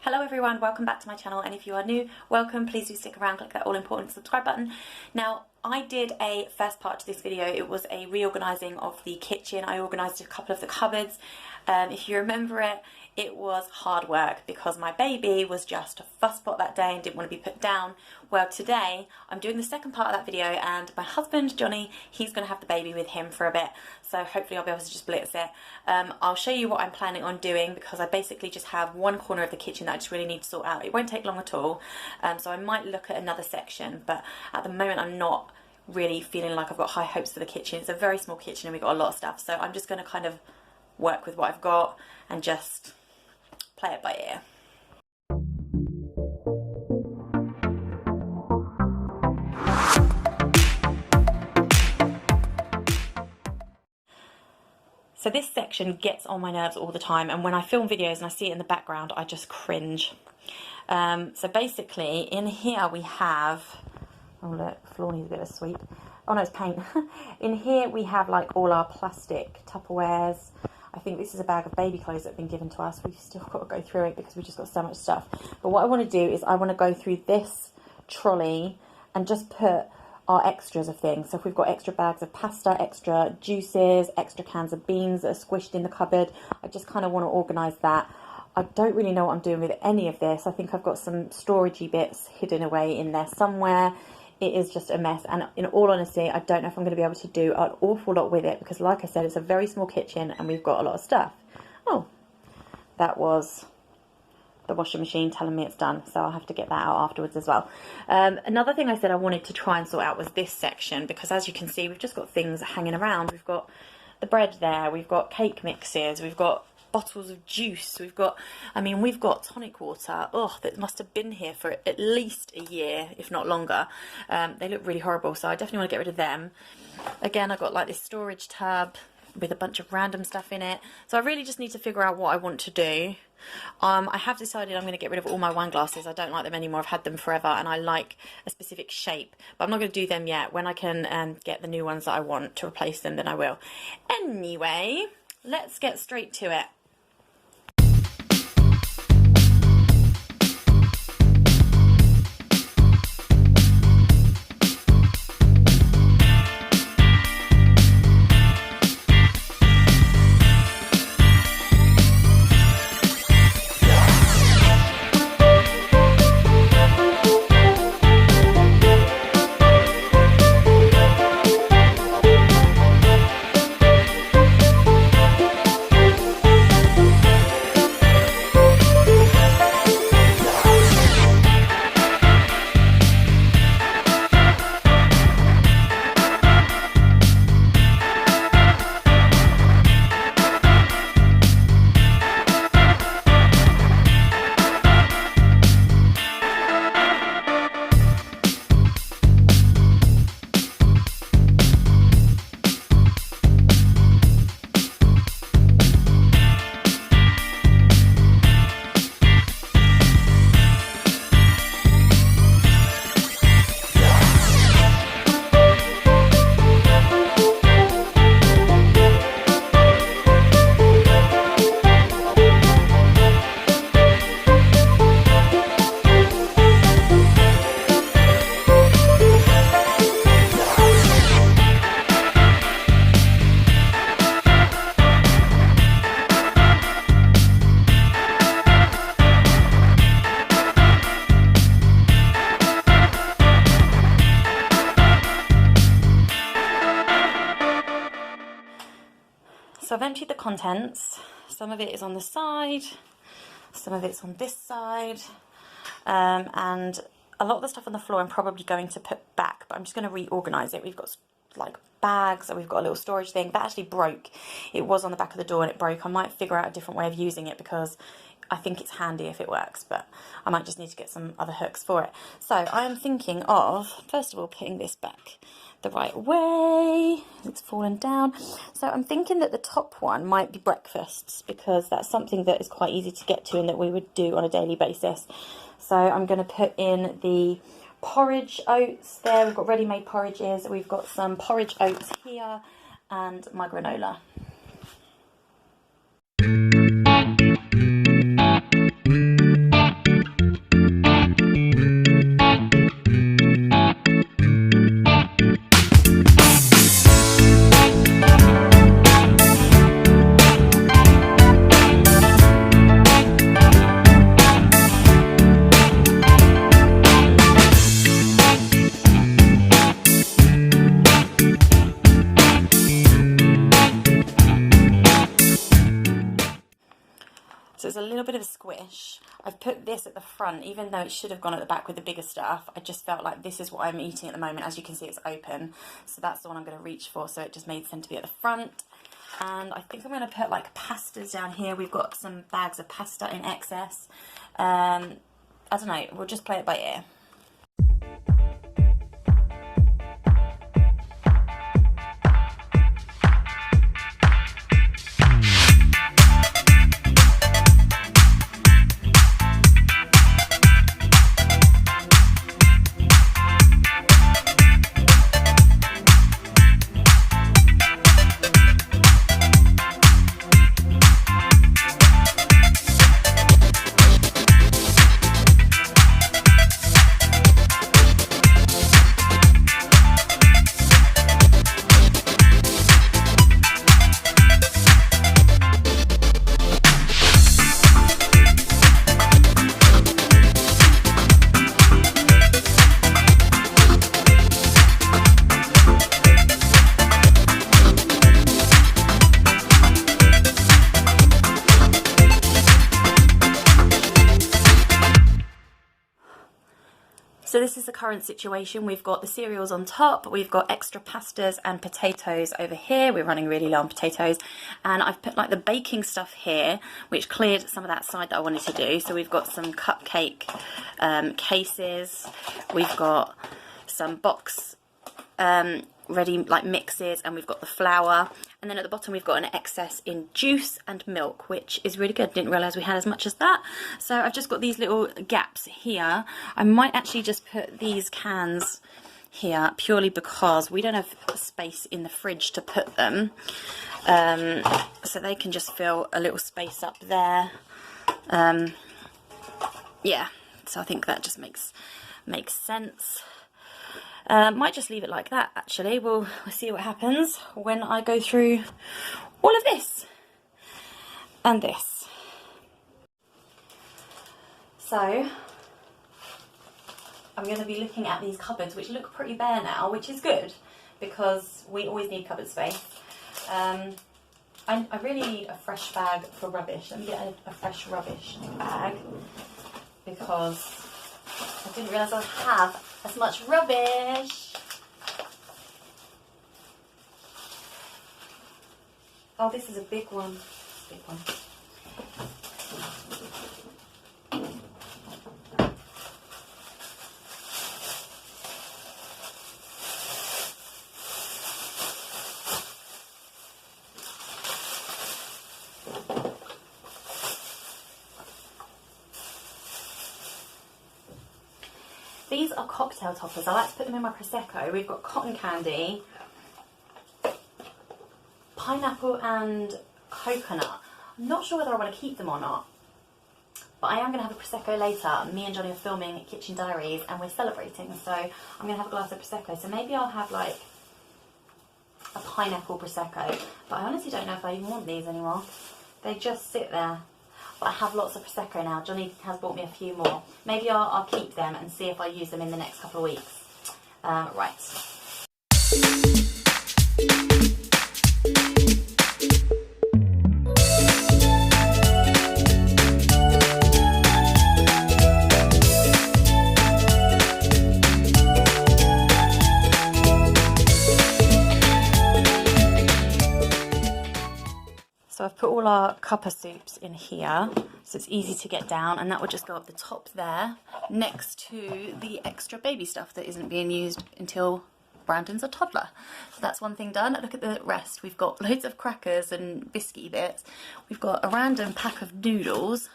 Hello everyone, welcome back to my channel, and if you are new, welcome. Please do stick around, click that all important subscribe button. Now, I did a first part to this video. It was a reorganising of the kitchen. I organised a couple of the cupboards. If you remember it, it was hard work because my baby was just a fuss pot that day and didn't want to be put down. Well, today I'm doing the second part of that video, and my husband Johnny, he's going to have the baby with him for a bit, so hopefully I'll be able to just blitz it. I'll show you what I'm planning on doing because I basically just have one corner of the kitchen that I just really need to sort out. It won't take long at all, so I might look at another section, but at the moment I'm not really feeling like I've got high hopes for the kitchen. It's a very small kitchen and we've got a lot of stuff, so I'm just going to kind of work with what I've got and just play it by ear. So this section gets on my nerves all the time, and when I film videos and I see it in the background, I just cringe. So basically in here we have, oh look, the floor needs a bit of a sweep. Oh no, it's paint. In here we have like all our plastic Tupperwares. I think this is a bag of baby clothes that have been given to us. We've still got to go through it because we've just got so much stuff. But what I want to do is I want to go through this trolley and just put our extras of things. So if we've got extra bags of pasta, extra juices, extra cans of beans that are squished in the cupboard, I just kind of want to organise that. I don't really know what I'm doing with any of this. I think I've got some storagey bits hidden away in there somewhere. It is just a mess, and in all honesty, I don't know if I'm going to be able to do an awful lot with it because, like I said, it's a very small kitchen and we've got a lot of stuff. Oh, that was the washing machine telling me it's done, so I'll have to get that out afterwards as well. Another thing I said I wanted to try and sort out was this section, because as you can see, we've just got things hanging around. We've got the bread there, we've got cake mixes, we've got bottles of juice, we've got tonic water, that must have been here for at least a year, if not longer. They look really horrible, so I definitely want to get rid of them. Again, I've got like this storage tub with a bunch of random stuff in it, so I really just need to figure out what I want to do. I have decided I'm going to get rid of all my wine glasses. I don't like them anymore. I've had them forever and I like a specific shape, but I'm not going to do them yet. When I can get the new ones that I want to replace them, then I will. Anyway, let's get straight to it. So I've emptied the contents. Some of it is on the side, some of it's on this side, and a lot of the stuff on the floor I'm probably going to put back, but I'm just going to reorganise it. We've got like bags, and we've got a little storage thing that actually broke. It was on the back of the door and it broke. I might figure out a different way of using it because I think it's handy if it works, but I might just need to get some other hooks for it. So I am thinking of, first of all, putting this back the right way. It's fallen down. So I'm thinking that the top one might be breakfasts, because that's something that is quite easy to get to and that we would do on a daily basis. So I'm going to put in the porridge oats there. We've got ready-made porridges. We've got some porridge oats here and my granola. little bit of a squish. I've put this at the front, even though it should have gone at the back with the bigger stuff. I just felt like this is what I'm eating at the moment. As you can see, it's open, so that's the one I'm going to reach for, so it just made sense to be at the front. And I think I'm going to put like pastas down here. We've got some bags of pasta in excess. I don't know, we'll just play it by ear. So this is the current situation. We've got the cereals on top, we've got extra pastas and potatoes over here. We're running really low on potatoes, and I've put like the baking stuff here, which cleared some of that side that I wanted to do. So we've got some cupcake cases, we've got some box ready like mixes, and we've got the flour, and then at the bottom we've got an excess in juice and milk, which is really good. Didn't realise we had as much as that. So I've just got these little gaps here. I might actually just put these cans here purely because we don't have space in the fridge to put them, so they can just fill a little space up there. Yeah, so I think that just makes sense. Might just leave it like that actually. We'll see what happens when I go through all of this and this. So I'm going to be looking at these cupboards, which look pretty bare now, which is good because we always need cupboard space. I really need a fresh bag for rubbish. Let me get a fresh rubbish bag because I didn't realise I'd have as much rubbish. Oh, this is a big one. Big one. These are cocktail toppers. I like to put them in my Prosecco. We've got cotton candy, pineapple and coconut. I'm not sure whether I want to keep them or not, but I am going to have a Prosecco later. Me and Johnny are filming Kitchen Diaries and we're celebrating, so I'm going to have a glass of Prosecco. So maybe I'll have like a pineapple Prosecco, but I honestly don't know if I even want these anymore. They just sit there. But I have lots of Prosecco now. Johnny has bought me a few more. Maybe I'll keep them and see if I use them in the next couple of weeks. Right. So I've put all our cuppa soups in here, so it's easy to get down, and that will just go up the top there, next to the extra baby stuff that isn't being used until Brandon's a toddler. So that's one thing done. Look at the rest. We've got loads of crackers and biscuity bits. We've got a random pack of noodles,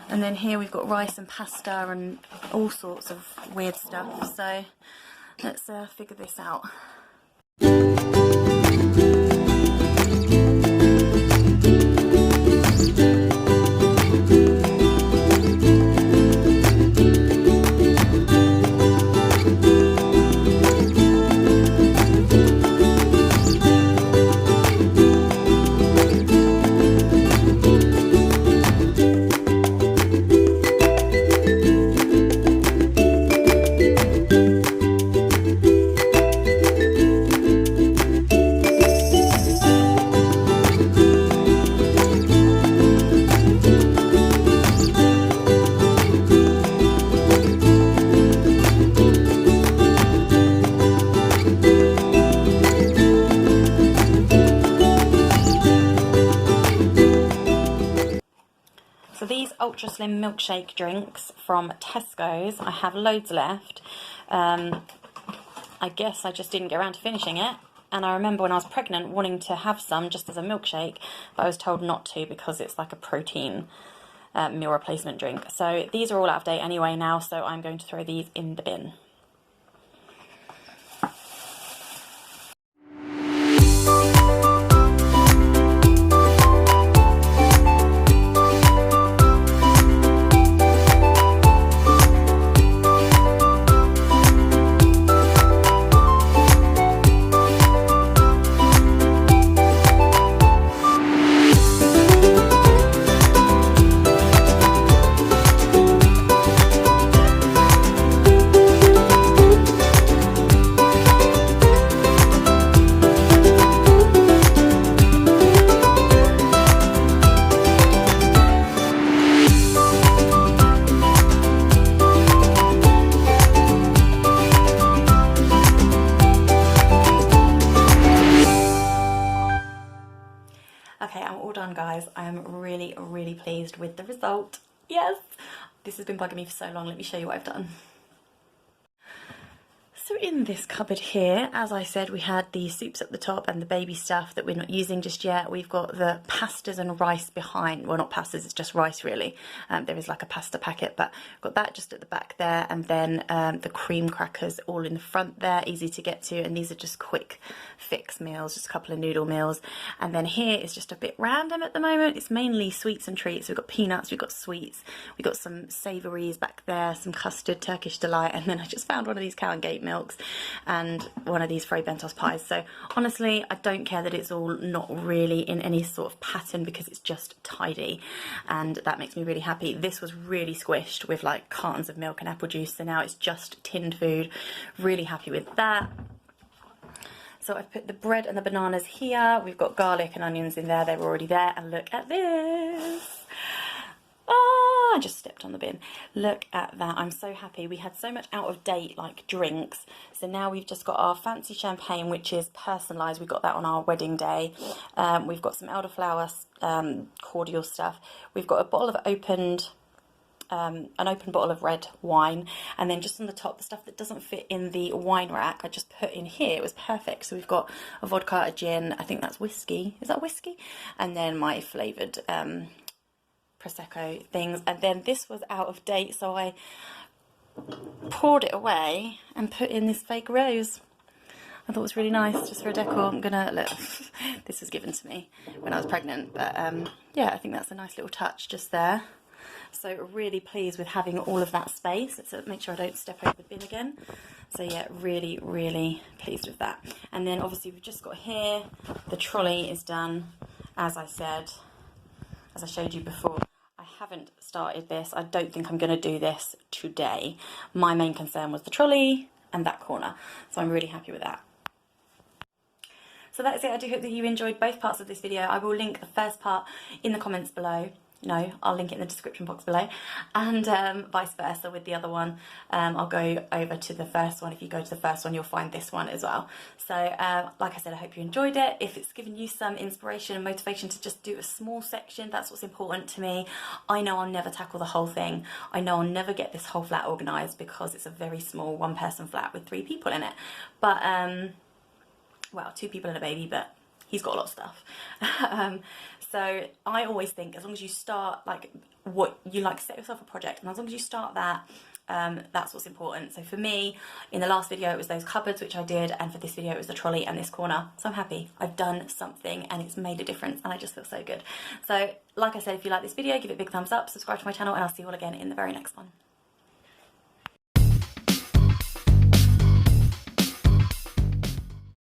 and then here we've got rice and pasta and all sorts of weird stuff. So let's figure this out. Slim milkshake drinks from Tesco's. I have loads left. I guess I just didn't get around to finishing it. And I remember when I was pregnant wanting to have some just as a milkshake, but I was told not to because it's like a protein meal replacement drink. So these are all out of date anyway now, so I'm going to throw these in the bin. Okay, I'm all done, guys. I am really, really pleased with the result. Yes! This has been bugging me for so long. Let me show you what I've done. So in this cupboard here, as I said, we had the soups at the top and the baby stuff that we're not using just yet. We've got the pastas and rice behind. Well, not pastas, it's just rice really. There is like a pasta packet, but I've got that just at the back there, and then the cream crackers all in the front there, easy to get to, and these are just quick fix meals, just a couple of noodle meals. And then here is just a bit random at the moment. It's mainly sweets and treats. We've got peanuts, we've got sweets, we've got some savouries back there, some custard, Turkish delight, and then I just found one of these cow and gate milks and one of these Fray Bentos pies. So honestly, I don't care that it's all not really in any sort of pattern because it's just tidy, and that makes me really happy. This was really squished with like cartons of milk and apple juice, so now it's just tinned food. Really happy with that. So I've put the bread and the bananas here. We've got garlic and onions in there. They were already there. And look at this. Oh, I just stepped on the bin. Look at that. I'm so happy. We had so much out of date like drinks. So now we've just got our fancy champagne, which is personalised. We got that on our wedding day. We've got some elderflower cordial stuff. We've got a bottle of an open bottle of red wine, and then just on the top, the stuff that doesn't fit in the wine rack, I just put in here. It was perfect. So we've got a vodka, a gin, I think that's whiskey. Is that whiskey? And then my flavoured Prosecco things. And then this was out of date, so I poured it away and put in this fake rose. I thought it was really nice, just for a decor. I'm gonna look. This was given to me when I was pregnant, but yeah, I think that's a nice little touch just there. So really pleased with having all of that space. So make sure I don't step over the bin again. So yeah, really, really pleased with that. And then obviously we've just got here, the trolley is done, as I said, as I showed you before. I haven't started this. I don't think I'm going to do this today. My main concern was the trolley and that corner. So I'm really happy with that. So that's it. I do hope that you enjoyed both parts of this video. I will link the first part in the comments below. No, I'll link it in the description box below, and vice versa with the other one. I'll go over to the first one. If you go to the first one, you'll find this one as well. So like I said, I hope you enjoyed it. If it's given you some inspiration and motivation to just do a small section, that's what's important to me. I know I'll never tackle the whole thing. I know I'll never get this whole flat organised because it's a very small one-person flat with 3 people in it. But well, 2 people and a baby, but he's got a lot of stuff. So I always think as long as you start like what you like, set yourself a project, and as long as you start that, that's what's important. So for me, in the last video it was those cupboards, which I did, and for this video it was the trolley and this corner. So I'm happy. I've done something and it's made a difference, and I just feel so good. So like I said, if you like this video, give it a big thumbs up, subscribe to my channel, and I'll see you all again in the very next one.